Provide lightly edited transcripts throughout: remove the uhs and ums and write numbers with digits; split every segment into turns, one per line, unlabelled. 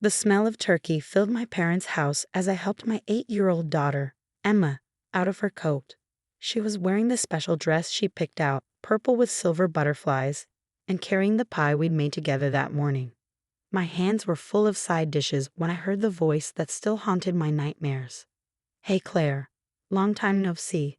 The smell of turkey filled my parents' house as I helped my 8-year-old daughter, Emma, out of her coat. She was wearing the special dress she picked out, purple with silver butterflies, and carrying the pie we'd made together that morning. My hands were full of side dishes when I heard the voice that still haunted my nightmares. "Hey Claire, long time no see."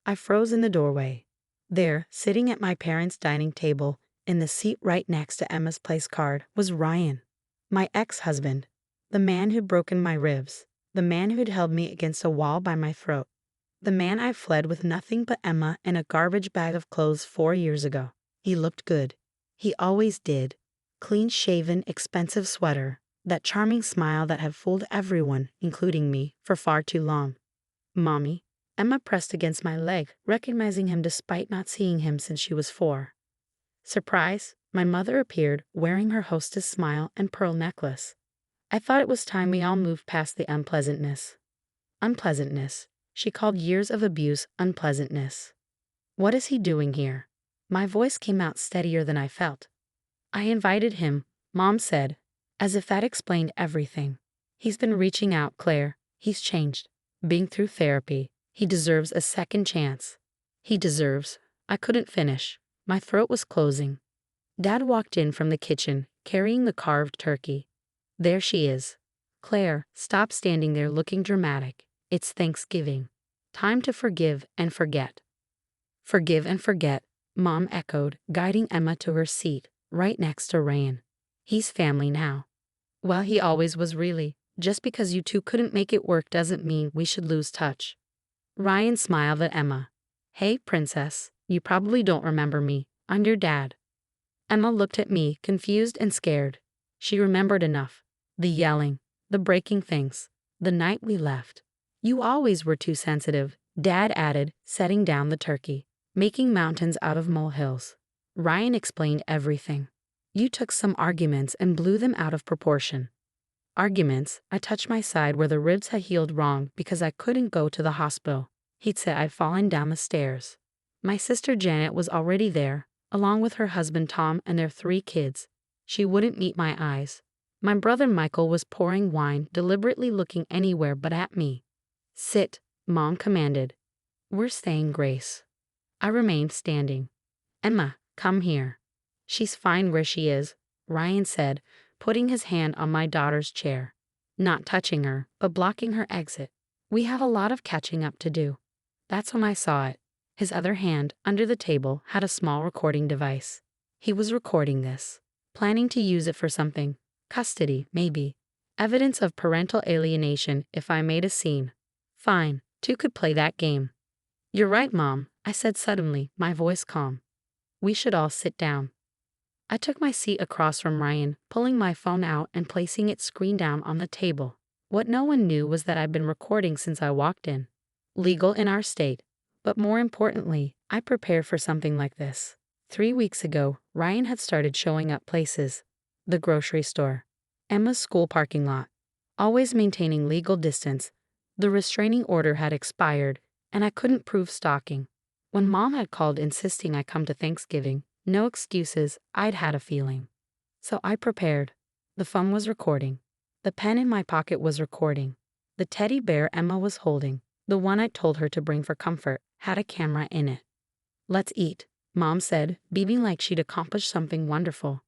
I froze in the doorway. There, sitting at my parents' dining table, in the seat right next to Emma's place card, was Ryan. My ex-husband, the man who'd broken my ribs, the man who'd held me against a wall by my throat, the man I fled with nothing but Emma and a garbage bag of clothes 4 years ago. He looked good. He always did. Clean-shaven, expensive sweater, that charming smile that had fooled everyone, including me, for far too long. "Mommy." Emma pressed against my leg, recognizing him despite not seeing him since she was 4. Surprise, my mother appeared, wearing her hostess smile and pearl necklace. I thought it was time we all moved past the unpleasantness. Unpleasantness. She called years of abuse unpleasantness. "What is he doing here?" My voice came out steadier than I felt. "I invited him," Mom said, as if that explained everything. "He's been reaching out, Claire. He's changed. Being through therapy. He deserves a second chance." He deserves. I couldn't finish. My throat was closing. Dad walked in from the kitchen, carrying the carved turkey. "There she is. Claire, stop standing there looking dramatic. It's Thanksgiving. Time to forgive and forget." "Forgive and forget," Mom echoed, guiding Emma to her seat, right next to Ryan. "He's family now." "Well, he always was really. Just because you two couldn't make it work doesn't mean we should lose touch." Ryan smiled at Emma. "Hey, princess, you probably don't remember me. I'm your dad." Emma looked at me, confused and scared. She remembered enough. The yelling, the breaking things, the night we left. "You always were too sensitive," Dad added, setting down the turkey. "Making mountains out of molehills." Ryan explained everything. "You took some arguments and blew them out of proportion." Arguments? I touched my side where the ribs had healed wrong because I couldn't go to the hospital. He'd said I'd fallen down the stairs. My sister Janet was already there, along with her husband Tom and their 3 kids. She wouldn't meet my eyes. My brother Michael was pouring wine, deliberately looking anywhere but at me. "Sit," Mom commanded. "We're saying grace." I remained standing. "Emma, come here." "She's fine where she is," Ryan said, putting his hand on my daughter's chair. Not touching her, but blocking her exit. "We have a lot of catching up to do." That's when I saw it. His other hand, under the table, had a small recording device. He was recording this, planning to use it for something. Custody, maybe. Evidence of parental alienation if I made a scene. Fine, 2 could play that game. "You're right, Mom," I said suddenly, my voice calm. "We should all sit down." I took my seat across from Ryan, pulling my phone out and placing it screen down on the table. What no one knew was that I'd been recording since I walked in. Legal in our state. But more importantly, I prepared for something like this. 3 weeks ago, Ryan had started showing up places. The grocery store. Emma's school parking lot. Always maintaining legal distance. The restraining order had expired, and I couldn't prove stalking. When Mom had called insisting I come to Thanksgiving, no excuses, I'd had a feeling. So I prepared. The phone was recording. The pen in my pocket was recording. The teddy bear Emma was holding, the one I told her to bring for comfort, had a camera in it. "Let's eat," Mom said, beaming like she'd accomplished something wonderful.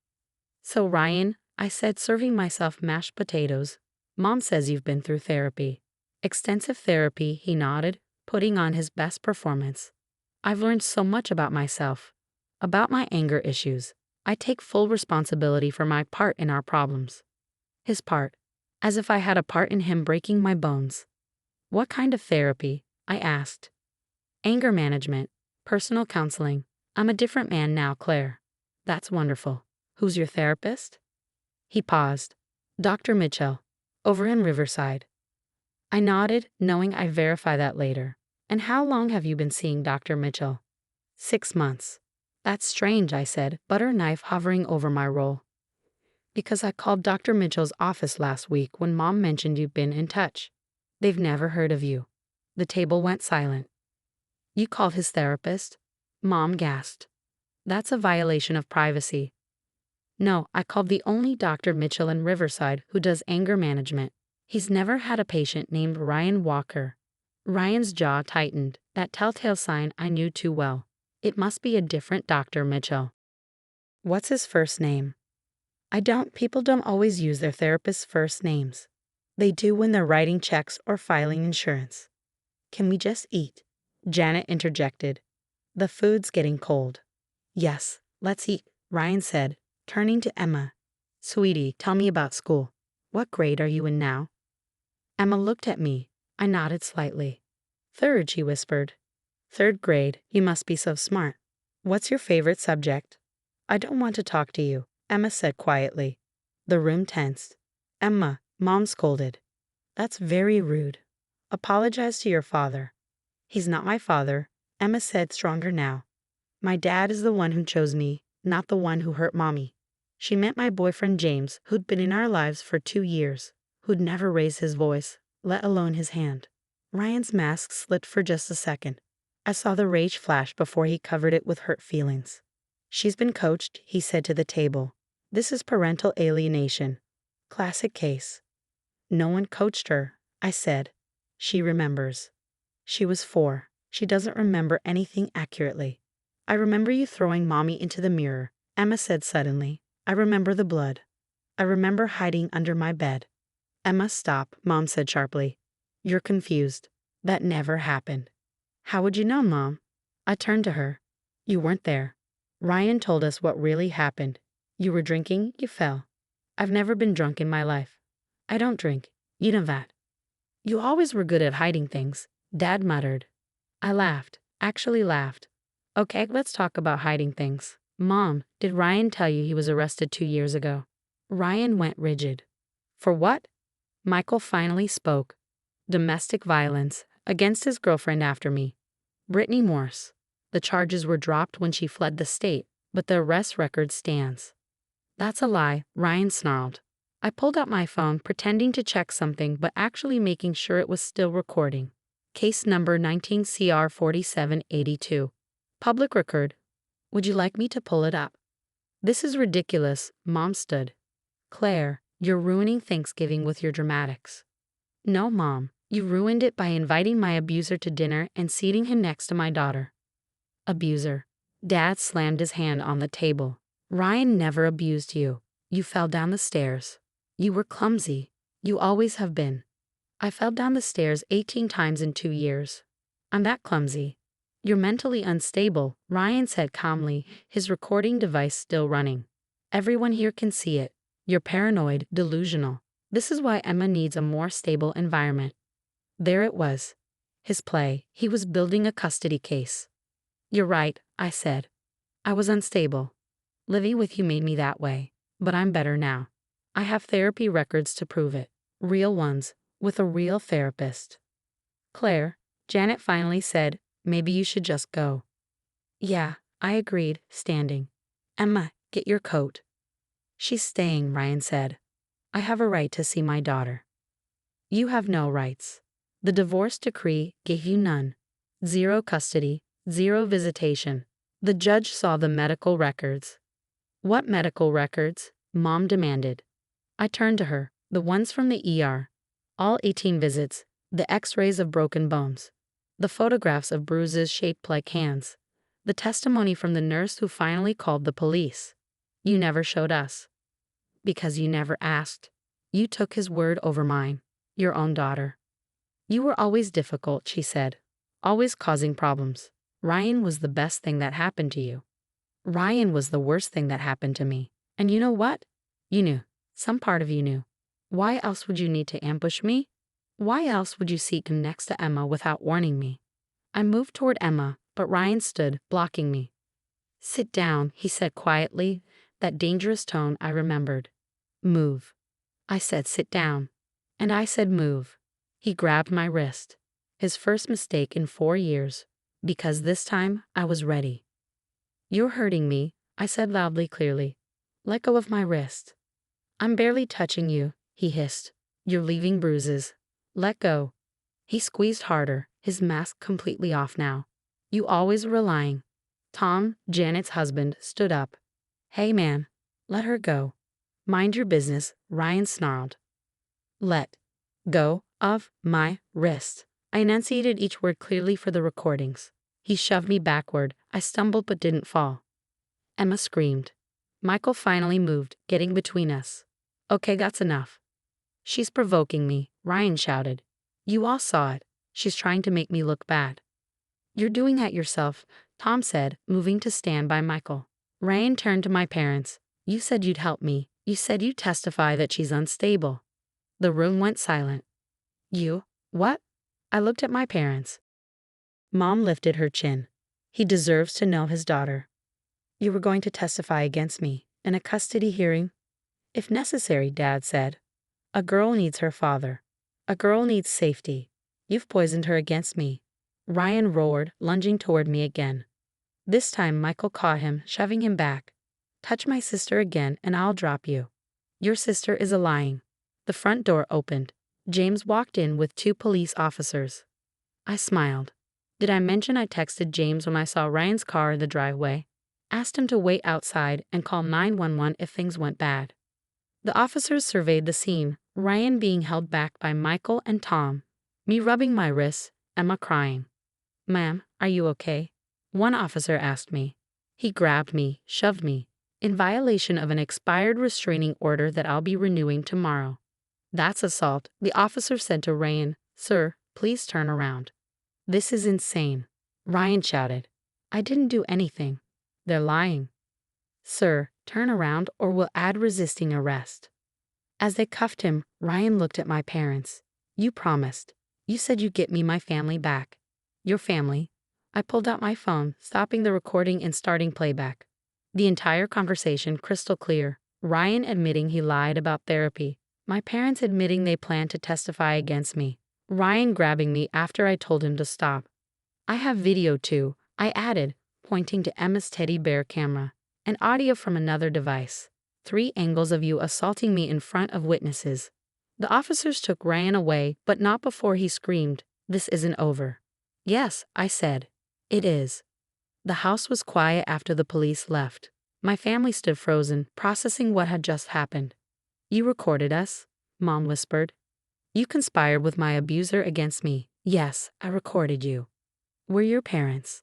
"So Ryan," I said, serving myself mashed potatoes, "Mom says you've been through therapy." "Extensive therapy," he nodded, putting on his best performance. "I've learned so much about myself. About my anger issues. I take full responsibility for my part in our problems." His part. As if I had a part in him breaking my bones. "What kind of therapy?" I asked. "Anger management. Personal counseling. I'm a different man now, Claire." "That's wonderful. Who's your therapist?" He paused. "Dr. Mitchell. Over in Riverside." I nodded, knowing I'd verify that later. "And how long have you been seeing Dr. Mitchell?" 6 months. "That's strange," I said, butter knife hovering over my roll. "Because I called Dr. Mitchell's office last week when Mom mentioned you've been in touch. They've never heard of you." The table went silent. "You called his therapist?" Mom gasped. "That's a violation of privacy." No, I called the only Dr. Mitchell in Riverside who does anger management. He's never had a patient named Ryan Walker. Ryan's jaw tightened, that telltale sign I knew too well. It must be a different Dr. Mitchell. What's his first name? People don't always use their therapist's first names. They do when they're writing checks or filing insurance. Can we just eat? Janet interjected. The food's getting cold. Yes, let's eat, Ryan said, turning to Emma. Sweetie, tell me about school. What grade are you in now? Emma looked at me. I nodded slightly. Third, she whispered. Third grade, you must be so smart. What's your favorite subject? I don't want to talk to you, Emma said quietly. The room tensed. Emma, Mom scolded. That's very rude. Apologize to your father. He's not my father, Emma said, stronger now. My dad is the one who chose me, not the one who hurt Mommy. She meant my boyfriend James, who'd been in our lives for 2 years, who'd never raised his voice, let alone his hand. Ryan's mask slipped for just a second. I saw the rage flash before he covered it with hurt feelings. She's been coached, he said to the table. This is parental alienation. Classic case. No one coached her, I said. She remembers. She was 4. She doesn't remember anything accurately. I remember you throwing Mommy into the mirror, Emma said suddenly. I remember the blood. I remember hiding under my bed. Emma, stop, Mom said sharply. You're confused. That never happened. How would you know, Mom? I turned to her. You weren't there. Ryan told us what really happened. You were drinking, you fell. I've never been drunk in my life. I don't drink. You know that. You always were good at hiding things, Dad muttered. I laughed, actually laughed. Okay, let's talk about hiding things. Mom, did Ryan tell you he was arrested 2 years ago? Ryan went rigid. For what? Michael finally spoke. Domestic violence, against his girlfriend after me. Brittany Morse. The charges were dropped when she fled the state, but the arrest record stands. That's a lie, Ryan snarled. I pulled out my phone, pretending to check something but actually making sure it was still recording. Case number 19 CR 4782. Public record. Would you like me to pull it up? This is ridiculous, Mom stood. Claire, you're ruining Thanksgiving with your dramatics. No, Mom, you ruined it by inviting my abuser to dinner and seating him next to my daughter. Abuser. Dad slammed his hand on the table. Ryan never abused you. You fell down the stairs. You were clumsy. You always have been. I fell down the stairs 18 times in 2 years. I'm that clumsy. You're mentally unstable, Ryan said calmly, his recording device still running. Everyone here can see it. You're paranoid, delusional. This is why Emma needs a more stable environment. There it was. His play. He was building a custody case. You're right, I said. I was unstable. Living with you made me that way, but I'm better now. I have therapy records to prove it. Real ones, with a real therapist. Claire, Janet finally said, maybe you should just go. Yeah, I agreed, standing. Emma, get your coat. She's staying, Ryan said. I have a right to see my daughter. You have no rights. The divorce decree gave you none. 0 custody, 0 visitation. The judge saw the medical records. What medical records? Mom demanded. I turned to her, the ones from the ER. All 18 visits, the x-rays of broken bones, the photographs of bruises shaped like hands, the testimony from the nurse who finally called the police. You never showed us. Because you never asked. You took his word over mine, your own daughter. You were always difficult, she said, always causing problems. Ryan was the best thing that happened to you. Ryan was the worst thing that happened to me. And you know what? You knew. Some part of you knew. Why else would you need to ambush me? Why else would you seek him next to Emma without warning me? I moved toward Emma, but Ryan stood, blocking me. Sit down, he said quietly, that dangerous tone I remembered. Move. I said sit down. And I said move. He grabbed my wrist. His first mistake in 4 years. Because this time, I was ready. You're hurting me, I said loudly, clearly. Let go of my wrist. I'm barely touching you, he hissed. You're leaving bruises. Let go. He squeezed harder, his mask completely off now. You always were lying. Tom, Janet's husband, stood up. Hey man. Let her go. Mind your business, Ryan snarled. Let go of my wrist. I enunciated each word clearly for the recordings. He shoved me backward. I stumbled but didn't fall. Emma screamed. Michael finally moved, getting between us. Okay, that's enough. She's provoking me, Ryan shouted. You all saw it. She's trying to make me look bad. You're doing that yourself, Tom said, moving to stand by Michael. Ryan turned to my parents. You said you'd help me. You said you'd testify that she's unstable. The room went silent. You? What? I looked at my parents. Mom lifted her chin. He deserves to know his daughter. You were going to testify against me in a custody hearing? If necessary, Dad said. A girl needs her father. A girl needs safety. You've poisoned her against me. Ryan roared, lunging toward me again. This time Michael caught him, shoving him back. Touch my sister again and I'll drop you. Your sister is lying. The front door opened. James walked in with 2 police officers. I smiled. Did I mention I texted James when I saw Ryan's car in the driveway? Asked him to wait outside and call 911 if things went bad. The officers surveyed the scene, Ryan being held back by Michael and Tom, me rubbing my wrists, Emma crying. Ma'am, are you okay? One officer asked me. He grabbed me, shoved me, in violation of an expired restraining order that I'll be renewing tomorrow. That's assault, the officer said to Ryan. Sir, please turn around. This is insane, Ryan shouted. I didn't do anything. They're lying. Sir, turn around or we'll add resisting arrest. As they cuffed him, Ryan looked at my parents. You promised. You said you'd get me my family back. Your family? I pulled out my phone, stopping the recording and starting playback. The entire conversation crystal clear. Ryan admitting he lied about therapy. My parents admitting they planned to testify against me. Ryan grabbing me after I told him to stop. I have video too, I added, pointing to Emma's teddy bear camera. And audio from another device. 3 angles of you assaulting me in front of witnesses. The officers took Ryan away, but not before he screamed, "This isn't over." Yes, I said. It is. The house was quiet after the police left. My family stood frozen, processing what had just happened. You recorded us? Mom whispered. You conspired with my abuser against me. Yes, I recorded you. Were your parents?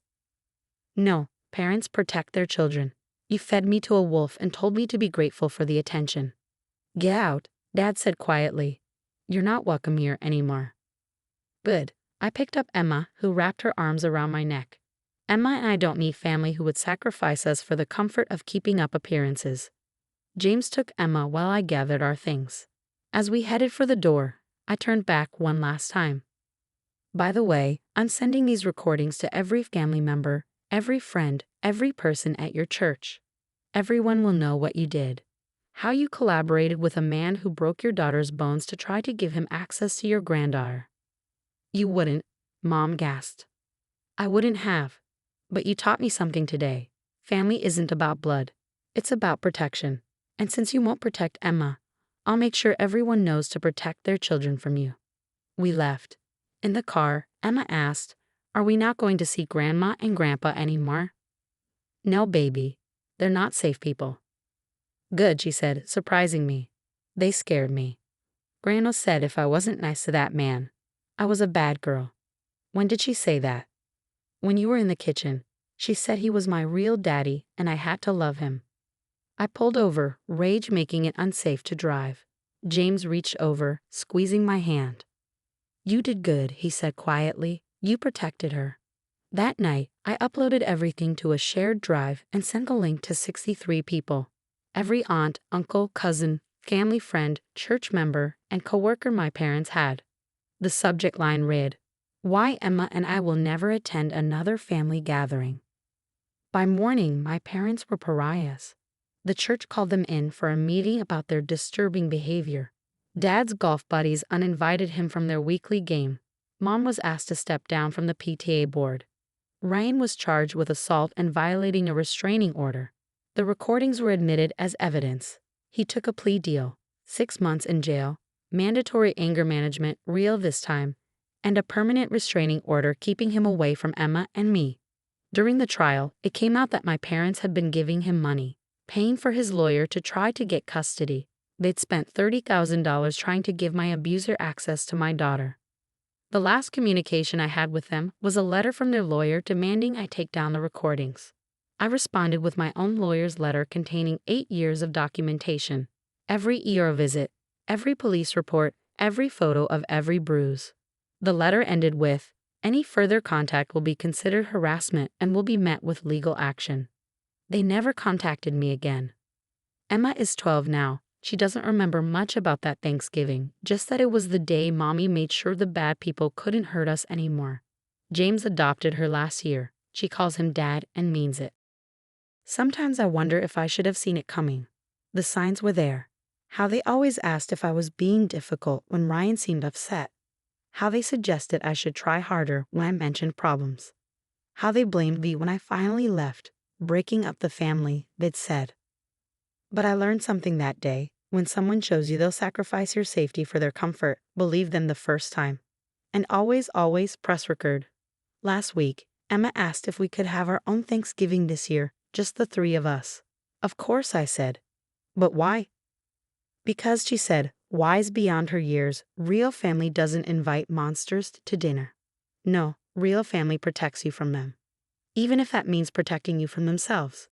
No, parents protect their children. You fed me to a wolf and told me to be grateful for the attention. Get out, Dad said quietly. You're not welcome here anymore. Good. I picked up Emma, who wrapped her arms around my neck. Emma and I don't need family who would sacrifice us for the comfort of keeping up appearances. James took Emma while I gathered our things. As we headed for the door, I turned back one last time. By the way, I'm sending these recordings to every family member, every friend, every person at your church. Everyone will know what you did. How you collaborated with a man who broke your daughter's bones to try to give him access to your granddaughter. You wouldn't, Mom gasped. I wouldn't have. But you taught me something today. Family isn't about blood. It's about protection. And since you won't protect Emma, I'll make sure everyone knows to protect their children from you. We left. In the car, Emma asked, Are we not going to see Grandma and Grandpa anymore? No, baby. They're not safe people. Good, she said, surprising me. They scared me. Grandma said if I wasn't nice to that man, I was a bad girl. When did she say that? When you were in the kitchen. She said he was my real daddy and I had to love him. I pulled over, rage making it unsafe to drive. James reached over, squeezing my hand. You did good, he said quietly. You protected her. That night, I uploaded everything to a shared drive and sent the link to 63 people. Every aunt, uncle, cousin, family friend, church member, and coworker my parents had. The subject line read, Why Emma and I will never attend another family gathering. By morning, my parents were pariahs. The church called them in for a meeting about their disturbing behavior. Dad's golf buddies uninvited him from their weekly game. Mom was asked to step down from the PTA board. Ryan was charged with assault and violating a restraining order. The recordings were admitted as evidence. He took a plea deal, 6 months in jail, mandatory anger management, real this time, and a permanent restraining order keeping him away from Emma and me. During the trial, it came out that my parents had been giving him money, paying for his lawyer to try to get custody. They'd spent $30,000 trying to give my abuser access to my daughter. The last communication I had with them was a letter from their lawyer demanding I take down the recordings. I responded with my own lawyer's letter containing 8 years of documentation, every ER visit, every police report, every photo of every bruise. The letter ended with, "Any further contact will be considered harassment and will be met with legal action." They never contacted me again. Emma is 12 now. She doesn't remember much about that Thanksgiving, just that it was the day Mommy made sure the bad people couldn't hurt us anymore. James adopted her last year. She calls him Dad and means it. Sometimes I wonder if I should have seen it coming. The signs were there. How they always asked if I was being difficult when Ryan seemed upset. How they suggested I should try harder when I mentioned problems. How they blamed me when I finally left, breaking up the family, they'd said. But I learned something that day. When someone shows you they'll sacrifice your safety for their comfort, believe them the first time. And always, always press record. Last week, Emma asked if we could have our own Thanksgiving this year, just the 3 of us. Of course, I said. But why? Because, she said, wise beyond her years, real family doesn't invite monsters to dinner. No, real family protects you from them. Even if that means protecting you from themselves.